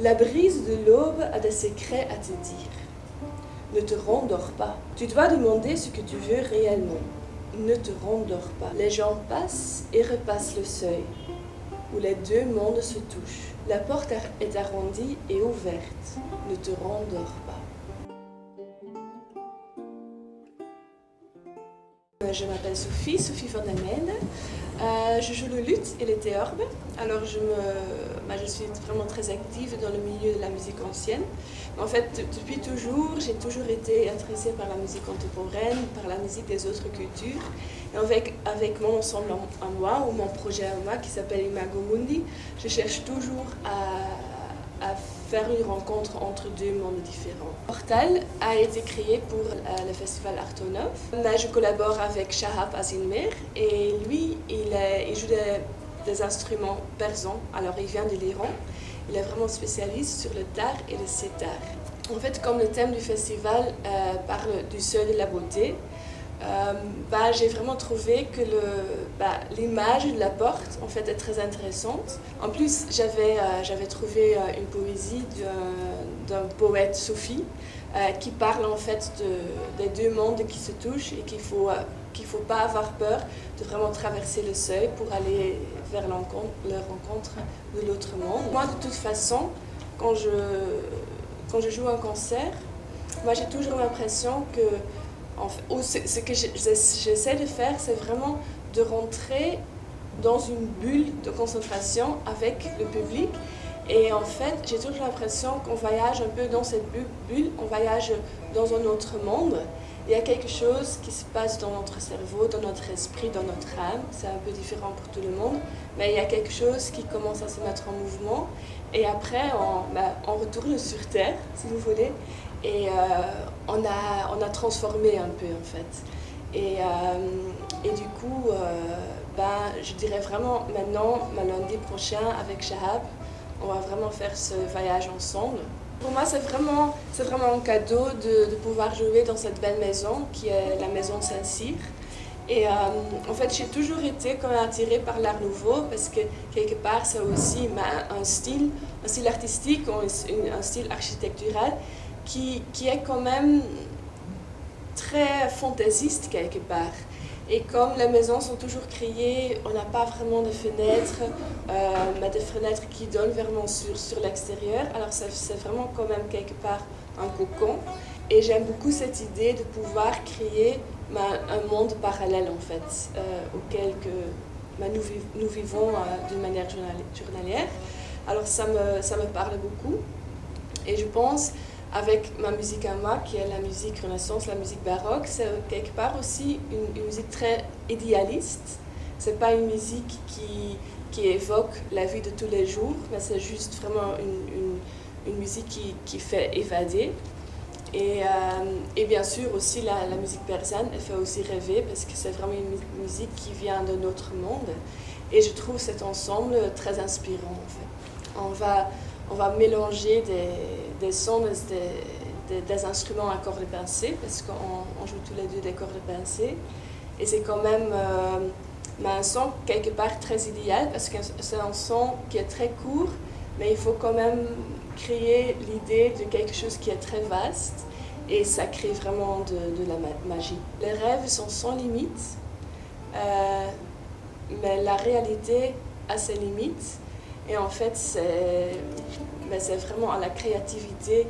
La brise de l'aube a des secrets à te dire. Ne te rendors pas. Tu dois demander ce que tu veux réellement. Ne te rendors pas. Les gens passent et repassent le seuil, où les deux mondes se touchent. La porte est arrondie et ouverte. Ne te rendors pas. Je m'appelle Sophie van den Einde. Je joue le luth et le théorbe. Alors je suis vraiment très active dans le milieu de la musique ancienne. En fait, depuis toujours, j'ai toujours été intéressée par la musique contemporaine, par la musique des autres cultures. Et avec mon ensemble à moi, ou mon projet à moi qui s'appelle Imago Mundi, je cherche toujours à faire une rencontre entre deux mondes différents. Portal a été créé pour le festival Artonov. Là, je collabore avec Shahab Azinmer et lui, il joue des instruments persans. Alors, il vient de l'Iran. Il est vraiment spécialiste sur le tar et le setar. En fait, comme le thème du festival parle du seuil de la beauté, j'ai vraiment trouvé que l'image de la porte en fait est très intéressante. En plus, j'avais trouvé une poésie d'un poète soufi qui parle en fait des deux mondes qui se touchent et qu'il faut pas avoir peur de vraiment traverser le seuil pour aller vers la rencontre de l'autre monde. Moi, de toute façon, quand je joue un concert, moi j'ai toujours l'impression que ce que j'essaie de faire, c'est vraiment de rentrer dans une bulle de concentration avec le public. Et en fait, j'ai toujours l'impression qu'on voyage un peu dans cette bulle, on voyage dans un autre monde. Il y a quelque chose qui se passe dans notre cerveau, dans notre esprit, dans notre âme. C'est un peu différent pour tout le monde, mais il y a quelque chose qui commence à se mettre en mouvement. Et après, on retourne sur Terre, si vous voulez. Et on a transformé un peu en fait. Et du coup, je dirais vraiment maintenant, lundi prochain avec Shahab, on va vraiment faire ce voyage ensemble. Pour moi, c'est vraiment un cadeau de pouvoir jouer dans cette belle maison qui est la maison Saint-Cyr. Et en fait, j'ai toujours été quand même attirée par l'art nouveau parce que quelque part, c'est aussi un style artistique, un style architectural qui est quand même très fantaisiste quelque part. Et comme les maisons sont toujours créées, on n'a pas vraiment de fenêtres, mais des fenêtres qui donnent vraiment sur l'extérieur. Alors c'est vraiment quand même quelque part un cocon. Et j'aime beaucoup cette idée de pouvoir créer un monde parallèle en fait, auquel nous vivons d'une manière journalière. Alors ça me parle beaucoup. Et je pense avec ma musique à moi, qui est la musique Renaissance, la musique baroque, c'est quelque part aussi une musique très idéaliste. C'est pas une musique qui évoque la vie de tous les jours, mais c'est juste vraiment une musique qui fait évader. Et bien sûr aussi la musique persane, elle fait aussi rêver parce que c'est vraiment une musique qui vient de notre monde. Et je trouve cet ensemble très inspirant en fait. On va mélanger des sons, des instruments à cordes pincées, parce qu'on joue tous les deux des cordes pincées. Et c'est quand même un son quelque part très idéal, parce que c'est un son qui est très court, mais il faut quand même créer l'idée de quelque chose qui est très vaste, et ça crée vraiment de la magie. Les rêves sont sans limite, mais la réalité a ses limites. Et en fait, c'est vraiment à la créativité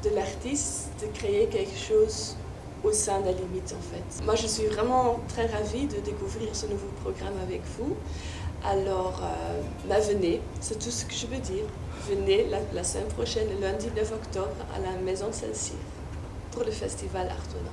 de l'artiste de créer quelque chose au sein des limites en fait. Moi, je suis vraiment très ravie de découvrir ce nouveau programme avec vous. Alors, venez, c'est tout ce que je veux dire. Venez la semaine prochaine, le lundi 9 octobre, à la Maison Saint-Cyr pour le festival Artonov.